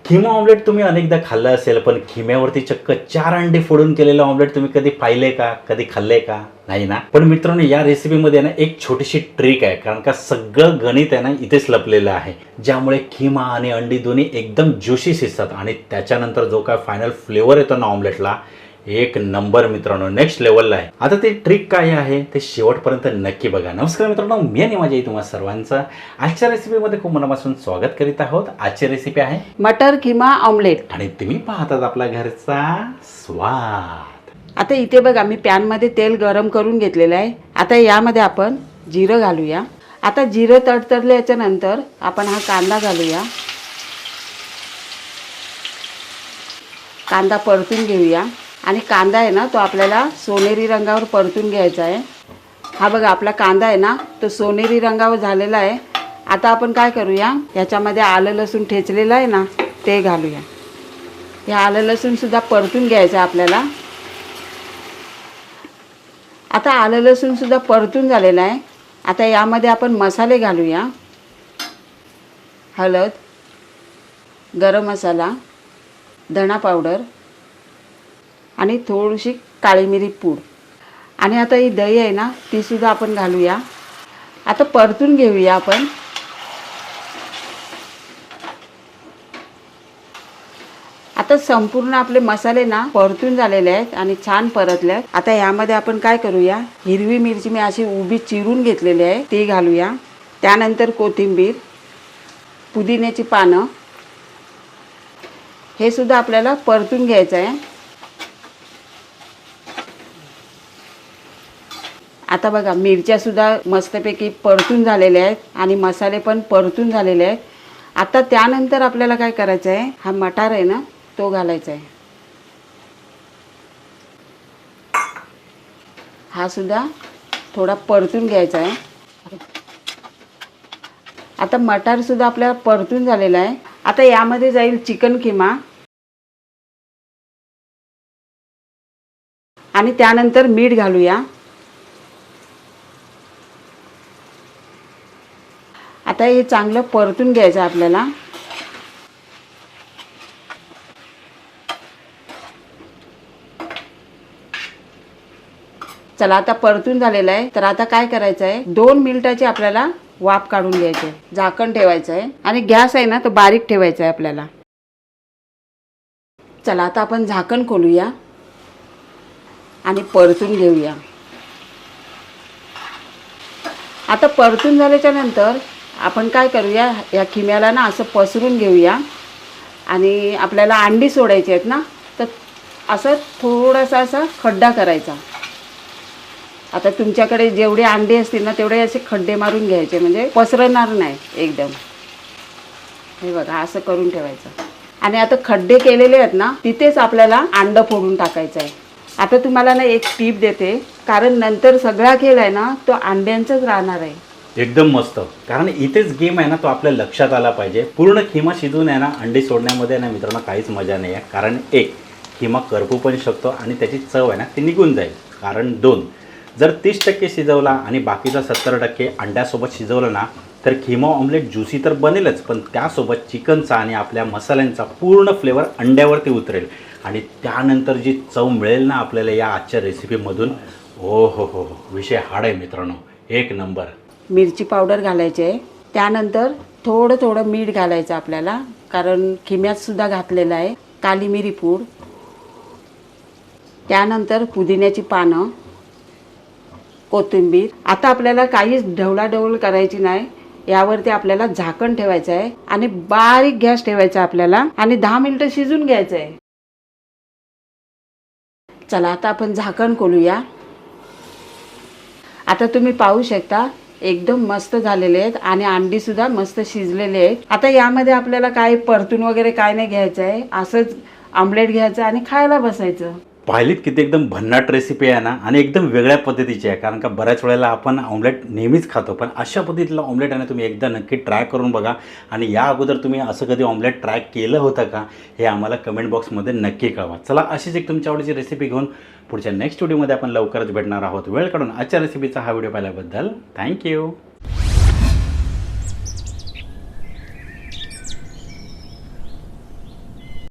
Keema omelette तुम्ही अनेकदा खाल्लं असेल, पण खिम्यावरती चक्क 4 अंडे फोडून केलेलं ऑमलेट तुम्ही कधी पाहिले का? कधी खाल्लंय का? नाही ना? पण मित्रांनो, या रेसिपीमध्ये ना एक छोटीशी ट्रिक आहे, कारण का सगळं गणित आहे ना इथेच लपलेलं आहे, ज्यामुळे खिमा आणि अंडी दोन्ही एकदम ज्युशी शिजतात आणि त्याच्यानंतर जो काय फायनल फ्लेवर येतो ना ऑमलेटला, एक नंबर मित्रांनो, नेक्स्ट लेवलला आहे. आता ते ट्रिक काय आहे ते शेवटपर्यंत नक्की बघा. नमस्कार मित्रांनो, मी आणि माझ्या तुम्हा सर्वांचं आजच्या रेसिपीमध्ये खूप मनापासून स्वागत करीत आहोत. आजची रेसिपी आहे मटर किमा ऑमलेट. आणि तुम्ही पाहतात आपला घरचा स्वाद. आता इथे बघा, मी पॅनमध्ये तेल गरम करून घेतलेलं आहे. आता यामध्ये आपण जिरं घालूया. आता जिरं तडतडल्याच्या नंतर आपण हा कांदा घालूया. कांदा परतून घेऊया आणि कांदा आहे ना तो आपल्याला सोनेरी रंगावर परतून घ्यायचा आहे. हा बघा, आपला कांदा आहे ना तो सोनेरी रंगावर झालेला आहे. आता आपण काय करूया, याच्यामध्ये आलं लसूण ठेचलेलं आहे ना ते घालूया. हे आलं लसूण सुद्धा परतून घ्यायचं आपल्याला. आता आलं लसूण सुद्धा परतून झालेलं आहे. आता यामध्ये आपण मसाले घालूया. हळद, गरम मसाला, धना पावडर आणि थोडीशी काळी मिरी पूड. आणि आता ही दही आहे ना ती सुद्धा आपण घालूया. आता परतून घेऊया आपण. आता संपूर्ण आपले मसाले ना परतून झालेले आहेत आणि छान परतले आहेत. आता यामध्ये आपण काय करूया, हिरवी मिरची मी अशी उभी चिरून घेतलेली आहे ती घालूया. त्यानंतर कोथिंबीर, पुदिन्याची पानं, हे सुद्धा आपल्याला परतून घ्यायचं आहे. आता बघा, मिरच्या सुद्धा मस्तपैकी परतून झालेल्या आहेत आणि मसाले पण परतून झालेले आहेत. आता त्यानंतर आपल्याला काय करायचं आहे, हा मटार आहे ना तो घालायचा आहे. हा सुद्धा थोडा परतून घ्यायचा आहे. आता मटार सुद्धा आपल्याला परतून झालेला आहे. आता यामध्ये जाईल चिकन किमा आणि त्यानंतर मीठ घालूया. आता हे चांगलं परतून घ्यायचं आपल्याला. चला, आता परतून झालेलं आहे. तर आता काय करायचं आहे, 2 मिनिटाची आपल्याला वाफ काढून घ्यायची आहे. झाकण ठेवायचं आहे आणि गॅस आहे ना तो बारीक ठेवायचा आहे आपल्याला. चला, आता आपण झाकण खोलूया आणि परतून घेऊया. आता परतून झाल्याच्या नंतर आपण काय करूया, या खिम्याला ना असं पसरून घेऊया आणि आपल्याला अंडी सोडायची आहेत ना, तर असं थोडासा असा खड्डा करायचा. आता तुमच्याकडे जेवढे अंडे असतील ना तेवढे असे खड्डे मारून घ्यायचे, म्हणजे पसरणार नाही एकदम. हे बघा, असं करून ठेवायचं. आणि आता खड्डे केलेले आहेत ना तिथेच आपल्याला अंडं फोडून टाकायचं आहे. आता तुम्हाला ना एक टीप देते, कारण नंतर सगळा खेळ आहे ना तो अंड्यांचाच राहणार आहे. एकदम मस्त, कारण इथेच गेम आहे ना तो आपल्या लक्षात आला पाहिजे. पूर्ण खिमा शिजवून आहे ना अंडी सोडण्यामध्ये ना मित्रांनो काहीच मजा नाही आहे. कारण एक, खिमा करपू पण शकतो आणि त्याची चव आहे ना ती निघून जाईल. कारण 2, जर 30% शिजवला आणि बाकीचा 70% अंड्यासोबत शिजवलं ना तर खिमा ऑमलेट ज्युसी तर बनेलच, पण त्यासोबत चिकनचा आणि आपल्या मसाल्यांचा पूर्ण फ्लेवर अंड्यावरती उतरेल आणि त्यानंतर जी चव मिळेल ना आपल्याला या आजच्या रेसिपीमधून, हो हो हो, विषय हाड आहे मित्रांनो, एक नंबर. मिरची पावडर घालायची आहे. त्यानंतर थोडं थोडं मीठ घालायचं आपल्याला, कारण खिम्यात सुद्धा घातलेलं आहे. काली मिरी पूड, त्यानंतर पुदिन्याची पानं, कोथिंबीर. आता आपल्याला काहीच ढवळाढवळ करायची नाही. यावरती आपल्याला झाकण ठेवायचं आहे आणि बारीक गॅस ठेवायचा आपल्याला आणि 10 मिनिटं शिजून घ्यायचं आहे. चला, आता आपण झाकण खोलूया. आता तुम्ही पाहू शकता एकदम मस्त झालेले आहेत आणि अंडी सुद्धा मस्त शिजलेले आहेत. आता यामध्ये आपल्याला काय परतून वगैरे काय नाही घ्यायचं आहे, असंच ऑमलेट घ्यायचं आणि खायला बसायचं. पाहिलीत किती एकदम भन्नाट रेसिपी आहे ना, आणि एकदम वेगळ्या पद्धतीची आहे. कारण का बऱ्याच वेळेला आपण ऑमलेट नेहमीच खातो, पण अशा पद्धतीतलं ऑमलेट आहे ना तुम्ही एकदा नक्की ट्राय करून बघा. आणि या अगोदर तुम्ही असं कधी ऑमलेट ट्राय केलं होतं का हे आम्हाला कमेंट बॉक्समध्ये नक्की कळवा. चला, अशीच एक तुमच्या आवडीची रेसिपी घेऊन पुढच्या नेक्स्ट व्हिडिओमध्ये आपण लवकरच भेटणार आहोत. वेळ काढून आजच्या रेसिपीचा हा व्हिडिओ पाहिल्याबद्दल थँक्यू.